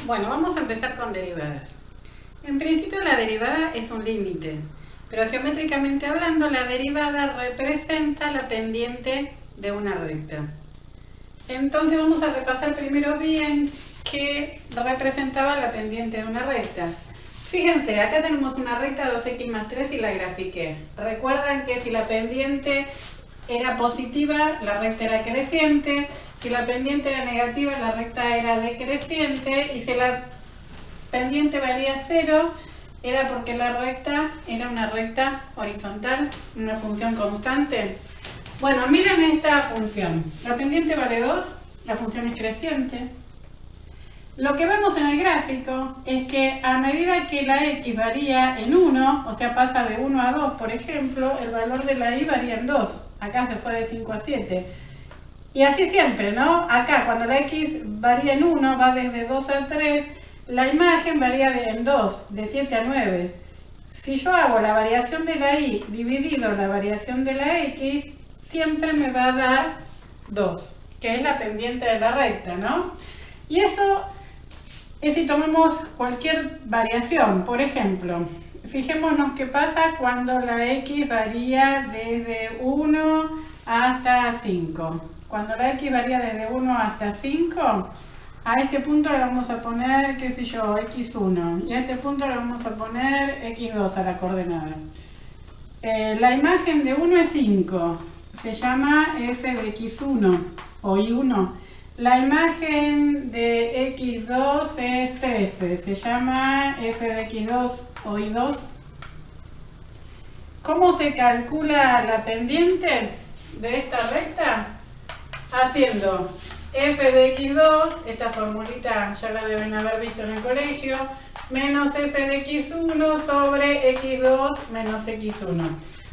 Bueno, vamos a empezar con derivadas. En principio la derivada es un límite, pero geométricamente hablando la derivada representa la pendiente de una recta. Entonces vamos a repasar primero bien qué representaba la pendiente de una recta. Fíjense, acá tenemos una recta 2x más 3 y la grafiqué. Recuerdan que si la pendiente era positiva, la recta era creciente. Si la pendiente era negativa, la recta era decreciente. Y si la pendiente valía 0, era porque la recta era una recta horizontal, una función constante. Bueno, miren esta función. La pendiente vale 2, la función es creciente. Lo que vemos en el gráfico es que a medida que la x varía en 1, o sea pasa de 1 a 2, por ejemplo, el valor de la y varía en 2. Acá se fue de 5 a 7. Y así siempre, ¿no? Acá cuando la x varía en 1, va desde 2 a 3, la imagen varía en 2, de 7 a 9. Si yo hago la variación de la y dividido la variación de la x, siempre me va a dar 2, que es la pendiente de la recta, ¿no? Y eso es si tomamos cualquier variación. Por ejemplo, fijémonos qué pasa cuando la x varía desde 1 hasta 5. Cuando la x varía desde 1 hasta 5, a este punto le vamos a poner, qué sé yo, x1. Y a este punto le vamos a poner x2 a la coordenada. La imagen de 1 es 5. Se llama f de x1 o y1. La imagen de x2 es 13. Se llama f de x2 o y2. ¿Cómo se calcula la pendiente de esta recta? Haciendo f de x2, esta formulita ya la deben haber visto en el colegio, menos f de x1 sobre x2 menos x1.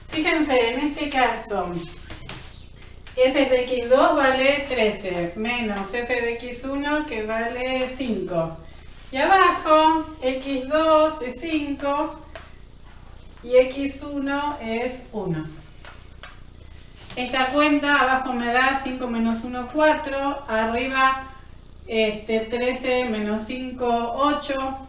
Fíjense, en este caso, f de x2 vale 13, menos f de x1 que vale 5. Y abajo, x2 es 5 y x1 es 1. Esta cuenta abajo me da 5 menos 1, 4, arriba 13 menos 5, 8.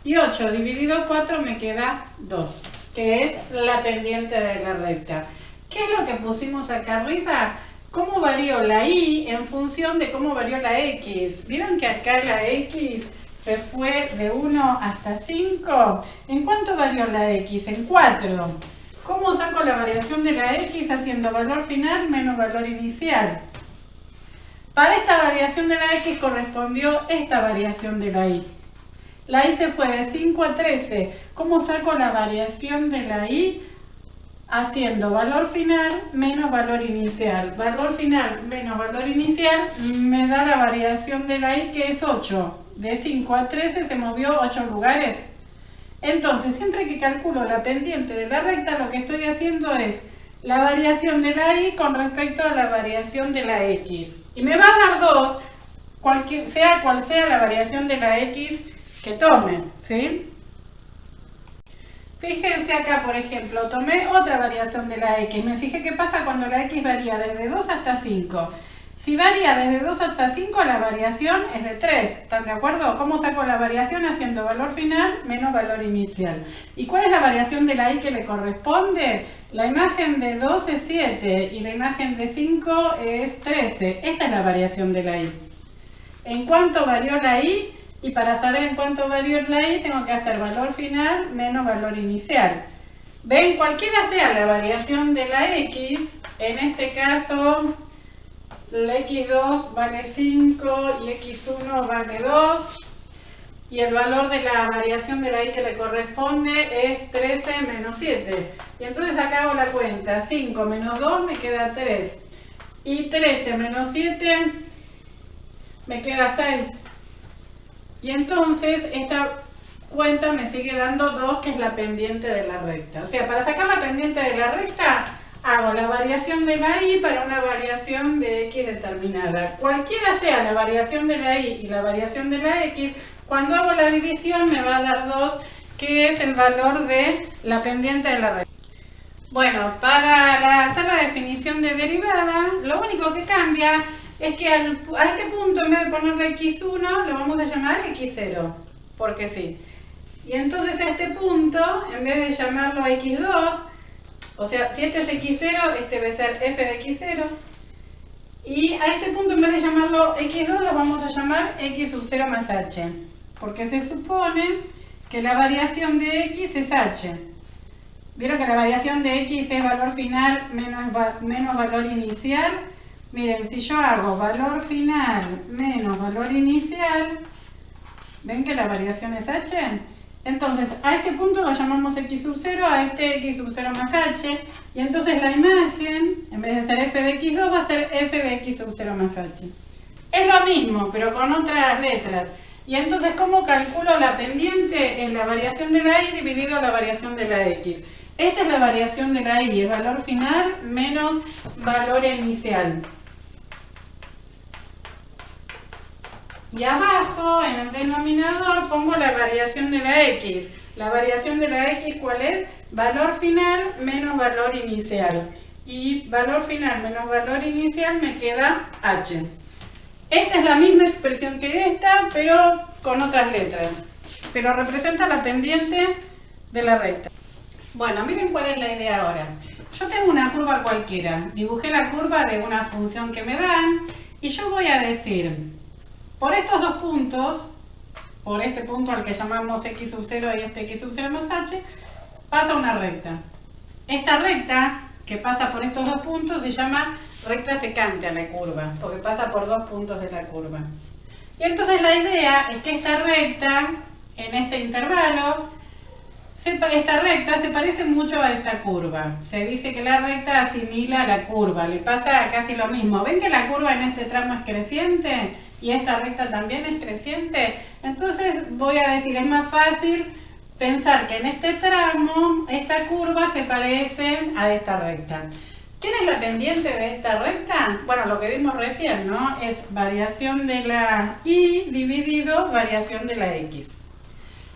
Y 8 dividido 4 me queda 2, que es la pendiente de la recta. ¿Qué es lo que pusimos acá arriba? ¿Cómo varió la y en función de cómo varió la x? ¿Vieron que acá la x se fue de 1 hasta 5? ¿En cuánto varió la x? En 4. ¿Cómo saco la variación de la x haciendo valor final menos valor inicial? Para esta variación de la x correspondió esta variación de la y. La y se fue de 5 a 13. ¿Cómo saco la variación de la y? Haciendo valor final menos valor inicial. Valor final menos valor inicial me da la variación de la y, que es 8. De 5 a 13 se movió 8 lugares. Entonces, siempre que calculo la pendiente de la recta, lo que estoy haciendo es la variación de la y con respecto a la variación de la x. Y me va a dar 2, sea cual sea la variación de la x que tome, ¿sí? Fíjense acá, por ejemplo, tomé otra variación de la x. Me fijé qué pasa cuando la x varía desde 2 hasta 5. Si varía desde 2 hasta 5, la variación es de 3. ¿Están de acuerdo? ¿Cómo saco la variación? Haciendo valor final menos valor inicial. ¿Y cuál es la variación de la y que le corresponde? La imagen de 2 es 7 y la imagen de 5 es 13. Esta es la variación de la y. ¿En cuánto varió la y? Y para saber en cuánto varió la y, tengo que hacer valor final menos valor inicial. ¿Ven? Cualquiera sea la variación de la x, en este caso la x2 vale 5 y x1 vale 2. Y el valor de la variación de la y que le corresponde es 13 menos 7. Y entonces acá hago la cuenta. 5 menos 2 me queda 3. Y 13 menos 7 me queda 6. Y entonces esta cuenta me sigue dando 2, que es la pendiente de la recta. O sea, para sacar la pendiente de la recta, hago la variación de la y para una variación de x determinada. Cualquiera sea la variación de la y la variación de la x, cuando hago la división me va a dar 2, que es el valor de la pendiente de la recta. Bueno, para hacer la definición de derivada, lo único que cambia es que a este punto, en vez de ponerle x1, lo vamos a llamar x0, porque sí. Y entonces a este punto, en vez de llamarlo x2, o sea, si este es x0, este va a ser f de x0. Y a este punto, en vez de llamarlo x2, lo vamos a llamar x sub 0 más h. Porque se supone que la variación de x es h. ¿Vieron que la variación de x es valor final menos valor inicial? Miren, si yo hago valor final menos valor inicial, ¿ven que la variación es h? Entonces, a este punto lo llamamos x sub 0, a este x sub 0 más h, y entonces la imagen, en vez de ser f de x2, va a ser f de x sub 0 más h. Es lo mismo, pero con otras letras. Y entonces, ¿cómo calculo la pendiente? Es la variación de la y dividido la variación de la x. Esta es la variación de la y, es valor final menos valor inicial. Y abajo, en el denominador, pongo la variación de la x. La variación de la x, ¿cuál es? Valor final menos valor inicial. Y valor final menos valor inicial me queda h. Esta es la misma expresión que esta, pero con otras letras. Pero representa la pendiente de la recta. Bueno, miren cuál es la idea ahora. Yo tengo una curva cualquiera. Dibujé la curva de una función que me dan. Y yo voy a decir, por estos dos puntos, por este punto al que llamamos x sub 0 y este x sub 0 más h, pasa una recta. Esta recta que pasa por estos dos puntos se llama recta secante a la curva, porque pasa por dos puntos de la curva. Y entonces la idea es que esta recta, en este intervalo, esta recta se parece mucho a esta curva. Se dice que la recta asimila a la curva, le pasa casi lo mismo. ¿Ven que la curva en este tramo es creciente? Y esta recta también es creciente. Entonces voy a decir, es más fácil pensar que en este tramo, esta curva se parece a esta recta. ¿Quién es la pendiente de esta recta? Bueno, lo que vimos recién, ¿no? Es variación de la y dividido variación de la x.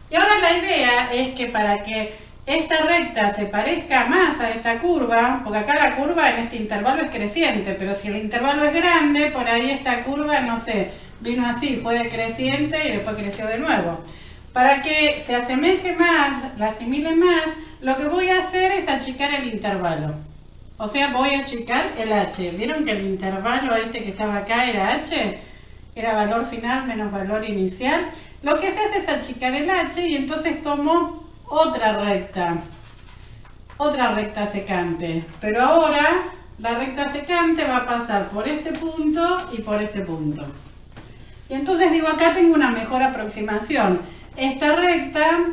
Y ahora la idea es que para que esta recta se parezca más a esta curva, porque acá la curva en este intervalo es creciente, pero si el intervalo es grande, por ahí esta curva, no sé, vino así, fue decreciente y después creció de nuevo. Para que se asemeje más, la asimile más, lo que voy a hacer es achicar el intervalo. O sea, voy a achicar el h. ¿Vieron que el intervalo este que estaba acá era h? Era valor final menos valor inicial. Lo que se hace es achicar el h y entonces tomo otra recta secante. Pero ahora la recta secante va a pasar por este punto y por este punto. Y entonces digo, acá tengo una mejor aproximación. Esta recta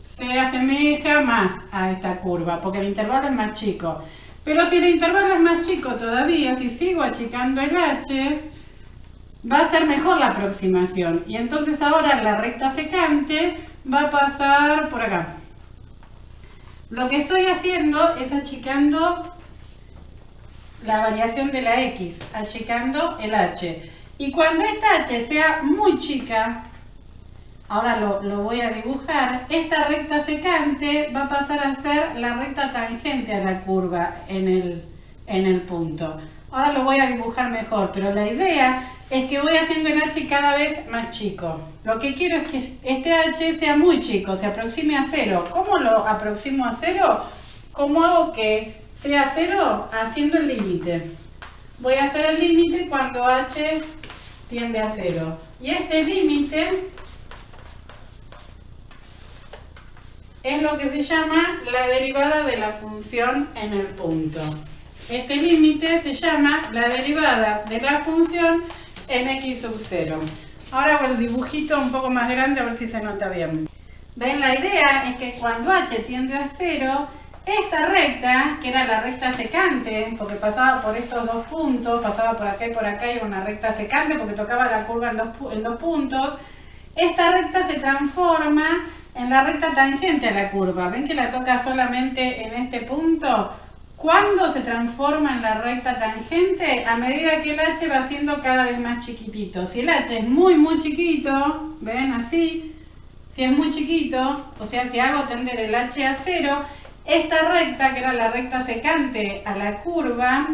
se asemeja más a esta curva, porque el intervalo es más chico. Pero si el intervalo es más chico todavía, si sigo achicando el h, va a ser mejor la aproximación. Y entonces ahora la recta secante va a pasar por acá. Lo que estoy haciendo es achicando la variación de la x, achicando el h. Y cuando esta h sea muy chica, ahora lo voy a dibujar, esta recta secante va a pasar a ser la recta tangente a la curva en el punto. Ahora lo voy a dibujar mejor, pero la idea es que voy haciendo el h cada vez más chico. Lo que quiero es que este h sea muy chico, se aproxime a 0. ¿Cómo lo aproximo a 0? ¿Cómo hago que sea 0? Haciendo el límite. Voy a hacer el límite cuando h tiende a 0. Y este límite es lo que se llama la derivada de la función en el punto. Este límite se llama la derivada de la función en x sub 0. Ahora hago el dibujito un poco más grande a ver si se nota bien. ¿Ven? La idea es que cuando h tiende a 0, esta recta, que era la recta secante, porque pasaba por estos dos puntos, pasaba por acá y era una recta secante porque tocaba la curva en dos puntos, esta recta se transforma en la recta tangente a la curva. ¿Ven que la toca solamente en este punto? ¿Cuándo se transforma en la recta tangente? A medida que el h va siendo cada vez más chiquitito. Si el h es muy chiquito, ¿ven? Así. Si es muy chiquito, o sea, si hago tender el h a 0, esta recta, que era la recta secante a la curva,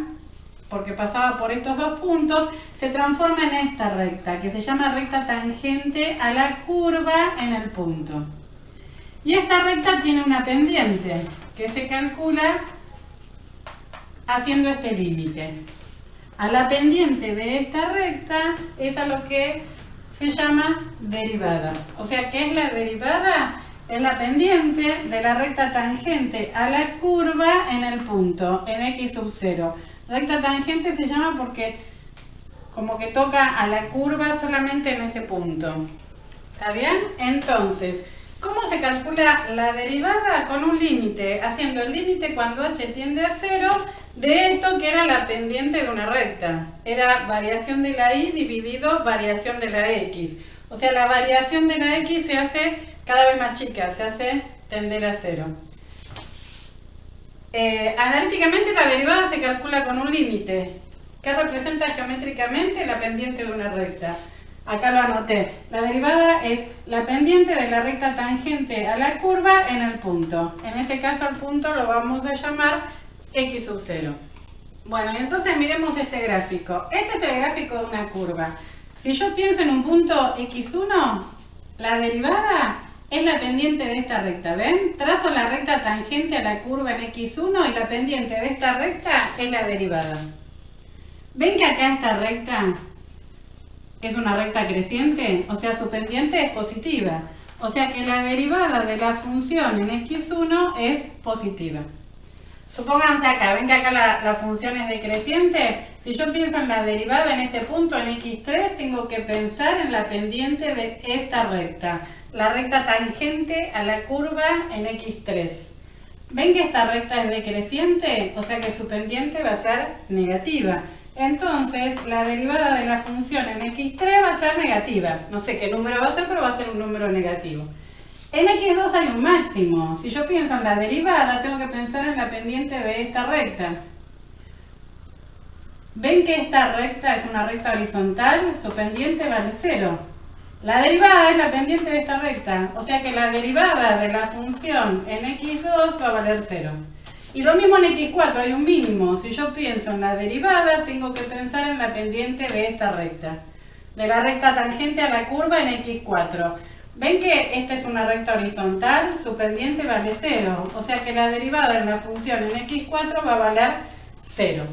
porque pasaba por estos dos puntos, se transforma en esta recta, que se llama recta tangente a la curva en el punto. Y esta recta tiene una pendiente, que se calcula haciendo este límite. A la pendiente de esta recta es a lo que se llama derivada. O sea, ¿qué es la derivada? Es la pendiente de la recta tangente a la curva en el punto, en x sub 0. Recta tangente se llama porque como que toca a la curva solamente en ese punto. ¿Está bien? Entonces, ¿cómo se calcula la derivada? Con un límite, haciendo el límite cuando h tiende a 0 de esto que era la pendiente de una recta. Era variación de la y dividido variación de la x. O sea, la variación de la x se hace cada vez más chica, se hace tender a 0. Analíticamente la derivada se calcula con un límite que representa geométricamente la pendiente de una recta. Acá lo anoté. La derivada es la pendiente de la recta tangente a la curva en el punto. En este caso al punto lo vamos a llamar x sub 0. Bueno, y entonces miremos este gráfico. Este es el gráfico de una curva. Si yo pienso en un punto x1, la derivada es la pendiente de esta recta, ¿ven? Trazo la recta tangente a la curva en x1 y la pendiente de esta recta es la derivada. ¿Ven que acá esta recta es una recta creciente? O sea, su pendiente es positiva. O sea que la derivada de la función en x1 es positiva. Supónganse acá, ven que acá la función es decreciente. Si yo pienso en la derivada en este punto, en x3, tengo que pensar en la pendiente de esta recta. La recta tangente a la curva en x3. ¿Ven que esta recta es decreciente? O sea que su pendiente va a ser negativa. Entonces, la derivada de la función en x3 va a ser negativa. No sé qué número va a ser, pero va a ser un número negativo. En x2 hay un máximo. Si yo pienso en la derivada, tengo que pensar en la pendiente de esta recta. ¿Ven que esta recta es una recta horizontal? Su pendiente vale 0. La derivada es la pendiente de esta recta. O sea que la derivada de la función en x2 va a valer 0. Y lo mismo en x4, hay un mínimo. Si yo pienso en la derivada, tengo que pensar en la pendiente de esta recta. De la recta tangente a la curva en x4. ¿Ven que esta es una recta horizontal? Su pendiente vale 0. O sea que la derivada en la función en x4 va a valer 0.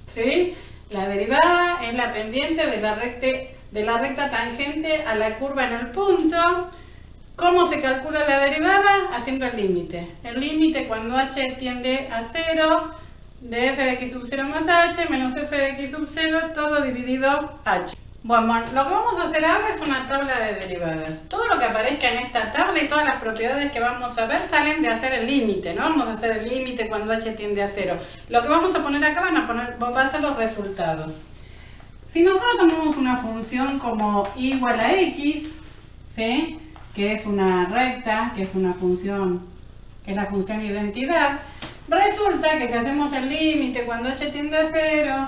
¿Sí? La derivada es la pendiente de la recta tangente a la curva en el punto. ¿Cómo se calcula la derivada? Haciendo el límite. El límite cuando h tiende a 0 de f de x sub 0 más h menos f de x sub 0 todo dividido h. Bueno, lo que vamos a hacer ahora es una tabla de derivadas. Todo lo que aparezca en esta tabla y todas las propiedades que vamos a ver salen de hacer el límite, ¿no? Vamos a hacer el límite cuando h tiende a 0. Lo que vamos a poner acá va a ser los resultados. Si nosotros tomamos una función como y igual a x, ¿sí? Que es una recta, que es una función, que es la función identidad, resulta que si hacemos el límite cuando h tiende a 0,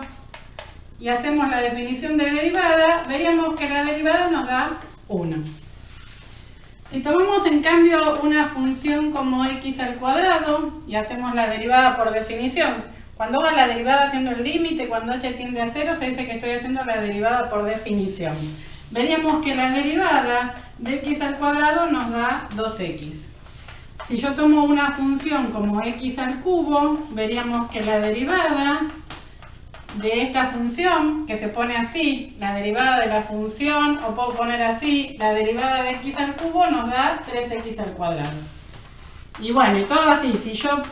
y hacemos la definición de derivada, veríamos que la derivada nos da 1. Si tomamos en cambio una función como x al cuadrado y hacemos la derivada por definición, cuando hago la derivada haciendo el límite, cuando h tiende a 0, se dice que estoy haciendo la derivada por definición. Veríamos que la derivada de x al cuadrado nos da 2x. Si yo tomo una función como x al cubo, veríamos que la derivada de esta función, que se pone así, la derivada de la función, o puedo poner así, la derivada de x al cubo nos da 3x al cuadrado. Y bueno, y todo así, si yo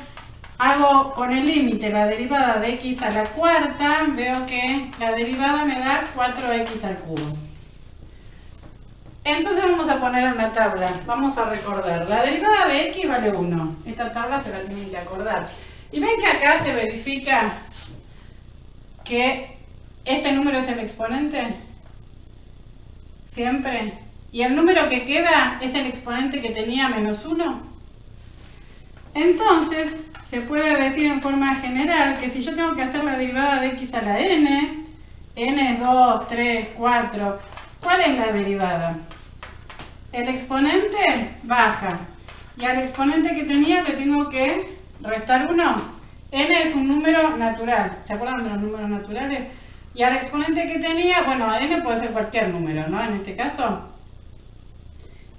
hago con el límite la derivada de x a la cuarta, veo que la derivada me da 4x al cubo. Entonces vamos a poner en la tabla, vamos a recordar, la derivada de x vale 1. Esta tabla se la tienen que acordar. Y ven que acá se verifica que este número es el exponente, siempre, y el número que queda es el exponente que tenía menos 1. Entonces, se puede decir en forma general que si yo tengo que hacer la derivada de x a la n es 2, 3, 4, ¿cuál es la derivada? El exponente baja, y al exponente que tenía le tengo que restar 1. n es un número natural. ¿Se acuerdan de los números naturales? Y al exponente que tenía, bueno, n puede ser cualquier número, ¿no? En este caso,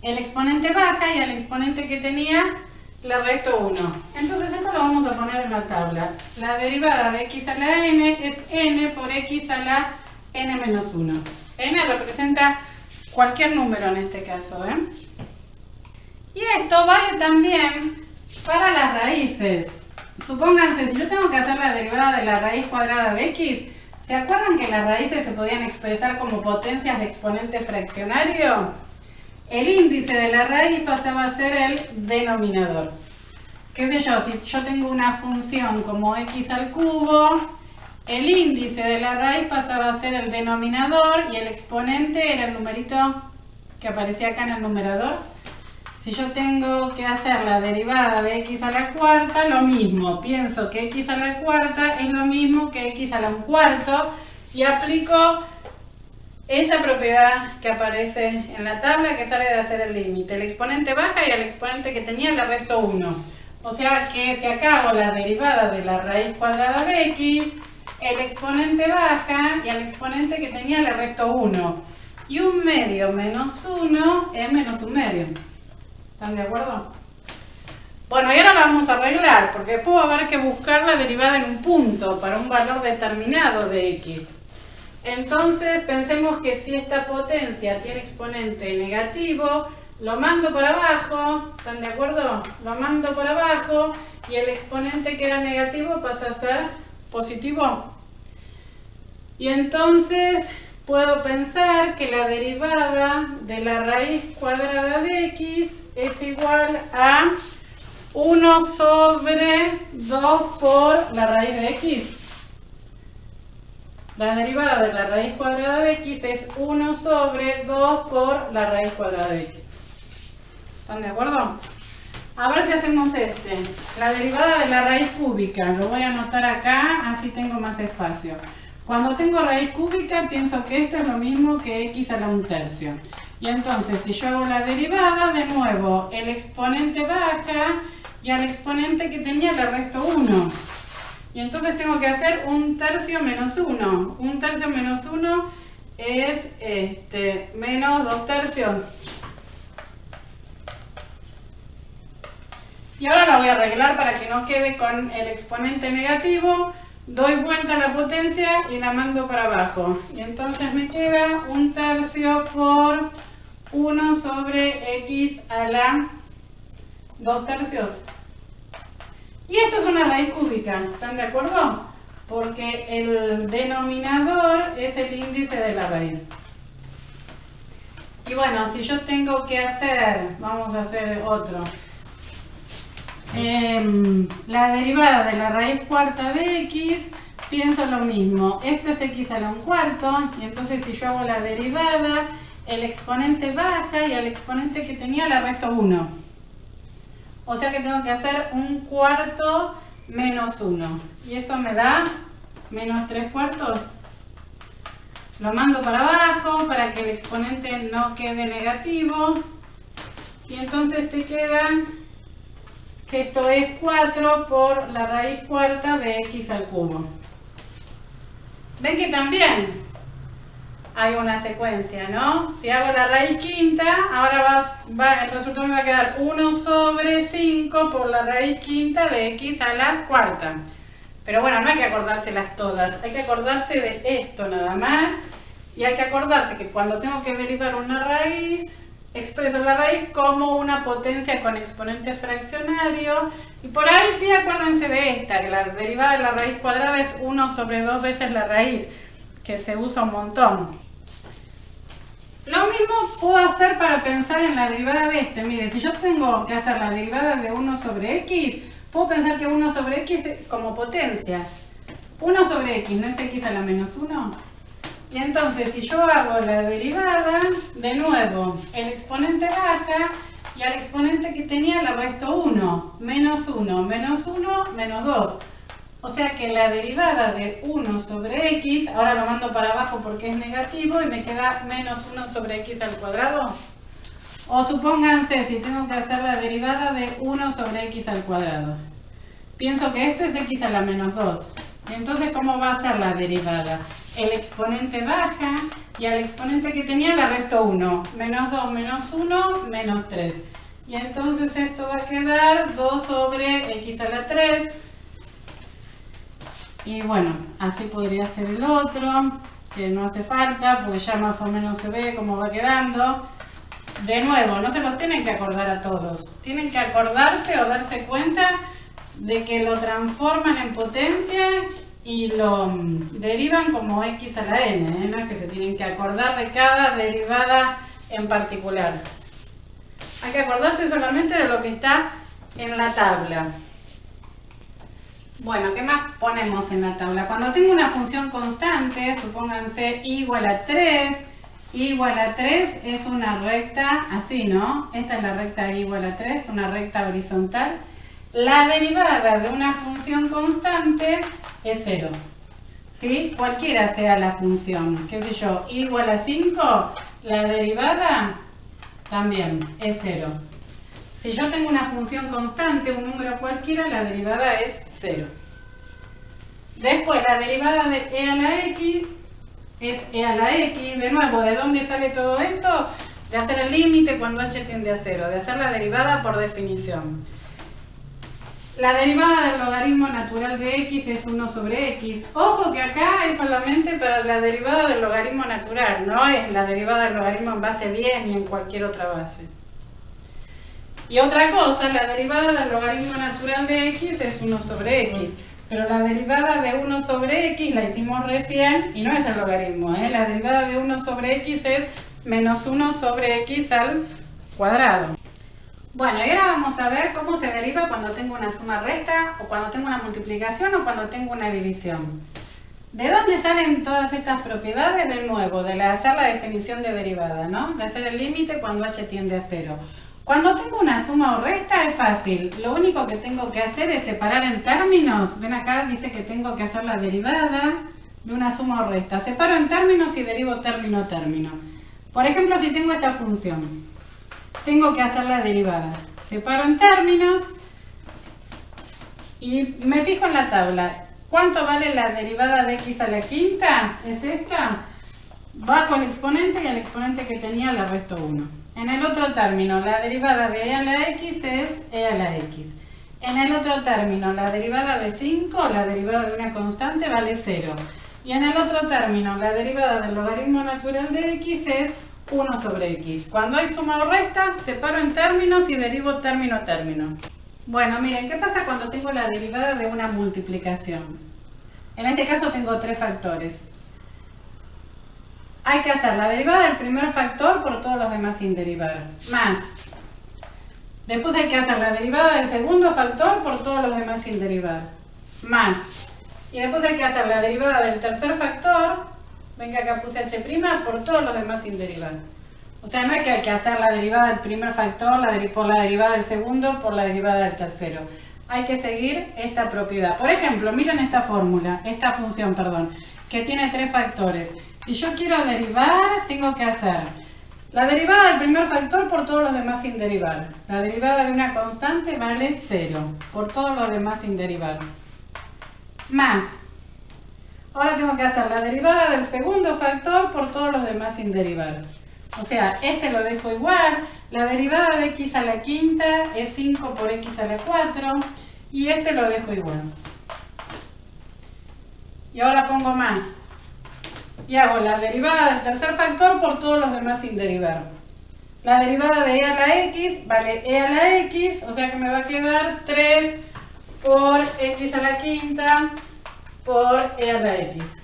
el exponente baja y al exponente que tenía le resto 1. Entonces esto lo vamos a poner en la tabla. La derivada de x a la n es n por x a la n menos 1. N representa cualquier número en este caso, ¿eh? Y esto vale también para las raíces. Supónganse, si yo tengo que hacer la derivada de la raíz cuadrada de x, ¿se acuerdan que las raíces se podían expresar como potencias de exponente fraccionario? El índice de la raíz pasaba a ser el denominador. ¿Qué sé yo? Si yo tengo una función como x al cubo, el índice de la raíz pasaba a ser el denominador y el exponente era el numerito que aparecía acá en el numerador. Si yo tengo que hacer la derivada de x a la cuarta, lo mismo. Pienso que x a la cuarta es lo mismo que x a la un cuarto y aplico esta propiedad que aparece en la tabla que sale de hacer el límite. El exponente baja y al exponente que tenía le resto 1. O sea que si acá hago la derivada de la raíz cuadrada de x, el exponente baja y al exponente que tenía le resto 1. Y 1 medio menos 1 es menos 1 medio. ¿Están de acuerdo? Bueno, y ahora la vamos a arreglar, porque después va a haber que buscar la derivada en un punto para un valor determinado de x. Entonces, pensemos que si esta potencia tiene exponente negativo, lo mando para abajo, ¿están de acuerdo? Lo mando para abajo y el exponente que era negativo pasa a ser positivo. Y entonces puedo pensar que la derivada de la raíz cuadrada de x es igual a 1 sobre 2 por la raíz de x. La derivada de la raíz cuadrada de x es 1 sobre 2 por la raíz cuadrada de x. ¿Están de acuerdo? A ver si hacemos la derivada de la raíz cúbica. Lo voy a anotar acá, así tengo más espacio. Cuando tengo raíz cúbica, pienso que esto es lo mismo que x a la 1/3. Y entonces, si yo hago la derivada, de nuevo, el exponente baja y al exponente que tenía le resto 1. Y entonces tengo que hacer 1/3 menos 1. 1/3 menos 1 es menos 2/3. Y ahora la voy a arreglar para que no quede con el exponente negativo. Doy vuelta a la potencia y la mando para abajo. Y entonces me queda 1/3 por 1 sobre x a la 2/3. Y esto es una raíz cúbica, ¿están de acuerdo? Porque el denominador es el índice de la raíz. Y bueno, si yo tengo que hacer, vamos a hacer otro. La derivada de la raíz cuarta de x, pienso lo mismo. Esto es x a la 1/4, y entonces si yo hago la derivada, el exponente baja y al exponente que tenía le resto 1. O sea que tengo que hacer 1/4 menos 1. Y eso me da menos 3/4. Lo mando para abajo para que el exponente no quede negativo. Y entonces te queda que esto es 4 por la raíz cuarta de x al cubo. ¿Ven que también hay una secuencia, ¿no? Si hago la raíz quinta, ahora el resultado me va a quedar 1 sobre 5 por la raíz quinta de x a la cuarta. Pero bueno, no hay que acordárselas todas, hay que acordarse de esto nada más. Y hay que acordarse que cuando tengo que derivar una raíz, expreso la raíz como una potencia con exponente fraccionario. Y por ahí sí acuérdense de esta, que la derivada de la raíz cuadrada es 1 sobre 2 veces la raíz, que se usa un montón. Lo mismo puedo hacer para pensar en la derivada de Mire, si yo tengo que hacer la derivada de 1 sobre x, puedo pensar que 1 sobre x es como potencia. 1 sobre x, ¿no es x a la menos 1? Y entonces, si yo hago la derivada, de nuevo, el exponente baja y al exponente que tenía le resto 1. Menos 1, menos 1, menos 2. O sea que la derivada de 1 sobre x, ahora lo mando para abajo porque es negativo y me queda menos 1 sobre x al cuadrado. O supónganse, si tengo que hacer la derivada de 1 sobre x al cuadrado. pienso que esto es x a la menos 2. Entonces, ¿cómo va a ser la derivada? El exponente baja y al exponente que tenía le resto 1. Menos 2 menos 1, menos 3. Y entonces esto va a quedar 2 sobre x a la 3. Y bueno, así podría ser el otro, que no hace falta, porque ya más o menos se ve cómo va quedando. De nuevo, no se los tienen que acordar a todos. Tienen que acordarse o darse cuenta de que lo transforman en potencia y lo derivan como x a la n, ¿no? Que se tienen que acordar de cada derivada en particular. Hay que acordarse solamente de lo que está en la tabla. Bueno, ¿qué más ponemos en la tabla? Cuando tengo una función constante, supónganse y igual a 3, y igual a 3 es una recta así, ¿no? Esta es la recta y igual a 3, una recta horizontal. La derivada de una función constante es 0. ¿Sí? Cualquiera sea la función, qué sé yo, y igual a 5, la derivada también es 0. Si yo tengo una función constante, un número cualquiera, la derivada es 0. Después, la derivada de e a la x es e a la x. De nuevo, ¿de dónde sale todo esto? De hacer el límite cuando h tiende a 0, de hacer la derivada por definición. La derivada del logaritmo natural de x es 1 sobre x. Ojo que acá es solamente para la derivada del logaritmo natural, no es la derivada del logaritmo en base 10 ni en cualquier otra base. Y otra cosa, la derivada del logaritmo natural de x es 1 sobre x. Pero la derivada de 1 sobre x la hicimos recién y no es el logaritmo, ¿eh? La derivada de 1 sobre x es menos 1 sobre x al cuadrado. Bueno, y ahora vamos a ver cómo se deriva cuando tengo una suma recta, o cuando tengo una multiplicación, o cuando tengo una división. ¿De dónde salen todas estas propiedades? De nuevo, de hacer la definición de derivada, ¿no? De hacer el límite cuando h tiende a 0. Cuando tengo una suma o resta es fácil. Lo único que tengo que hacer es separar en términos. Ven acá, dice que tengo que hacer la derivada de una suma o resta. Separo en términos y derivo término a término. Por ejemplo, si tengo esta función, tengo que hacer la derivada. Separo en términos y me fijo en la tabla. ¿Cuánto vale la derivada de x a la quinta? Es esta. Bajo el exponente y al exponente que tenía le resto 1. En el otro término, la derivada de e a la x es e a la x. En el otro término, la derivada de 5, la derivada de una constante, vale 0. Y en el otro término, la derivada del logaritmo natural de x es 1 sobre x. Cuando hay suma o resta, separo en términos y derivo término a término. Bueno, miren, ¿qué pasa cuando tengo la derivada de una multiplicación? En este caso tengo 3 factores. Hay que hacer la derivada del primer factor por todos los demás sin derivar, más. Después hay que hacer la derivada del segundo factor por todos los demás sin derivar, más. Y después hay que hacer la derivada del tercer factor, ven que acá puse h' por todos los demás sin derivar. O sea, no es que hay que hacer la derivada del primer factor por la derivada del segundo por la derivada del tercero. Hay que seguir esta propiedad. Por ejemplo, miren esta fórmula, esta función, perdón, que tiene 3 factores. Si yo quiero derivar, tengo que hacer la derivada del primer factor por todos los demás sin derivar. La derivada de una constante vale 0 por todos los demás sin derivar. Más. Ahora tengo que hacer la derivada del segundo factor por todos los demás sin derivar. O sea, este lo dejo igual. La derivada de x a la quinta es 5 por x a la 4. Y este lo dejo igual. Y ahora pongo más. Y hago la derivada del tercer factor por todos los demás sin derivar. La derivada de e a la x vale e a la x, o sea que me va a quedar 3 por x a la quinta por e a la x.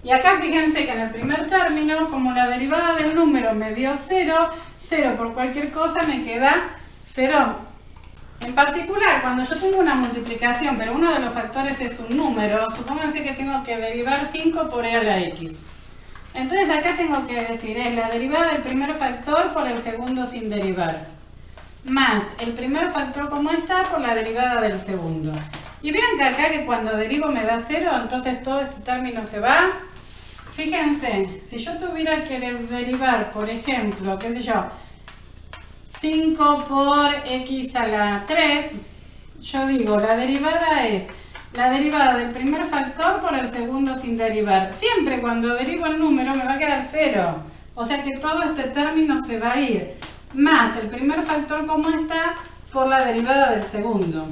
Y acá fíjense que en el primer término, como la derivada del número me dio 0, 0 por cualquier cosa me queda 0. En particular, cuando yo tengo una multiplicación, pero uno de los factores es un número, supónganse que tengo que derivar 5 por e a la x. Entonces acá tengo que decir, es la derivada del primer factor por el segundo sin derivar, más el primer factor como está por la derivada del segundo. Y vieron que acá que cuando derivo me da 0, entonces todo este término se va. Fíjense, si yo tuviera que derivar, por ejemplo, qué sé yo, 5 por x a la 3, yo digo, la derivada es la derivada del primer factor por el segundo sin derivar. Siempre cuando derivo el número me va a quedar 0. O sea que todo este término se va a ir. Más el primer factor como está por la derivada del segundo.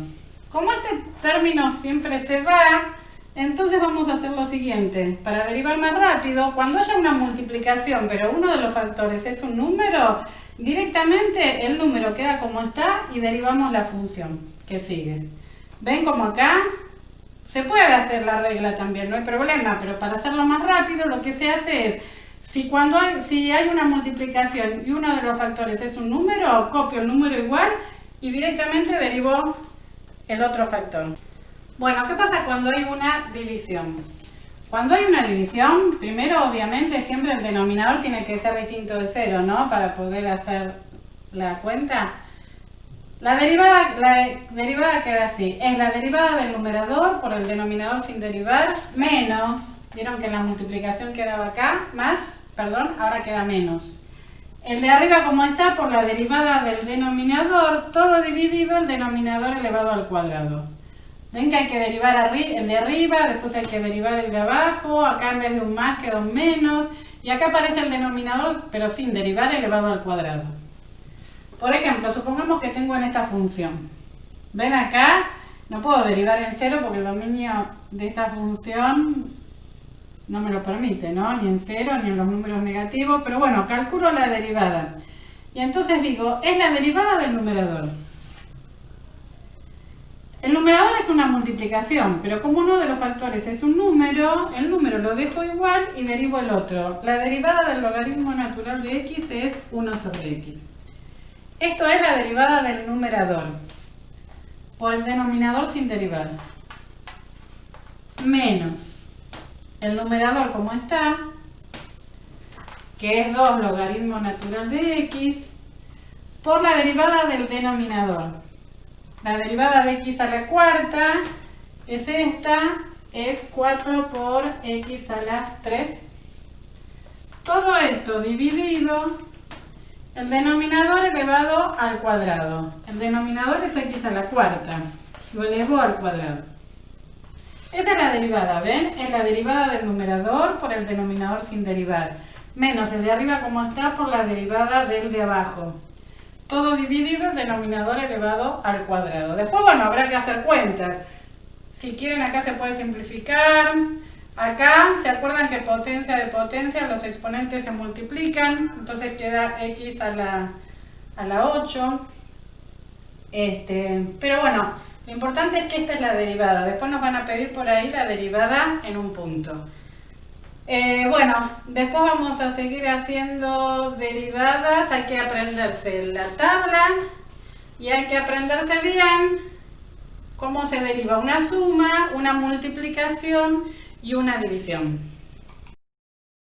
Como este término siempre se va, entonces vamos a hacer lo siguiente. Para derivar más rápido, cuando haya una multiplicación, pero uno de los factores es un número, directamente el número queda como está y derivamos la función que sigue. ¿Ven como acá? Se puede hacer la regla también, no hay problema, pero para hacerlo más rápido lo que se hace es, si hay una multiplicación y uno de los factores es un número, copio el número igual y directamente derivo el otro factor. Bueno, ¿qué pasa cuando hay una división? Cuando hay una división, primero obviamente siempre el denominador tiene que ser distinto de 0, ¿no? Para poder hacer la cuenta. La derivada queda así, es la derivada del numerador por el denominador sin derivar, menos, vieron que en la multiplicación quedaba acá, ahora queda menos. El de arriba como está por la derivada del denominador, todo dividido el denominador elevado al cuadrado. Ven que hay que derivar el de arriba, después hay que derivar el de abajo, acá en vez de un más queda un menos, y acá aparece el denominador pero sin derivar elevado al cuadrado. Por ejemplo, supongamos que tengo en esta función. ¿Ven acá? No puedo derivar en 0 porque el dominio de esta función no me lo permite, ¿no? Ni en 0 ni en los números negativos, pero bueno, calculo la derivada. Y entonces digo, es la derivada del numerador. El numerador es una multiplicación, pero como uno de los factores es un número, el número lo dejo igual y derivo el otro. La derivada del logaritmo natural de x es 1 sobre x. Esto es la derivada del numerador por el denominador sin derivar. Menos el numerador como está, que es 2 logaritmo natural de x, por la derivada del denominador. La derivada de x a la cuarta es esta, es 4 por x a la 3. Todo esto dividido el denominador elevado al cuadrado. El denominador es x a la cuarta, lo elevo al cuadrado. Esa es la derivada, ¿ven? Es la derivada del numerador por el denominador sin derivar, menos el de arriba como está por la derivada del de abajo. Todo dividido el denominador elevado al cuadrado. Después, bueno, habrá que hacer cuentas. Si quieren, acá se puede simplificar. Acá, ¿se acuerdan que potencia de potencia los exponentes se multiplican? Entonces queda x a la 8. Pero bueno, lo importante es que esta es la derivada. Después nos van a pedir por ahí la derivada en un punto. Bueno, después vamos a seguir haciendo derivadas. Hay que aprenderse la tabla y hay que aprenderse bien cómo se deriva una suma, una multiplicación y una división.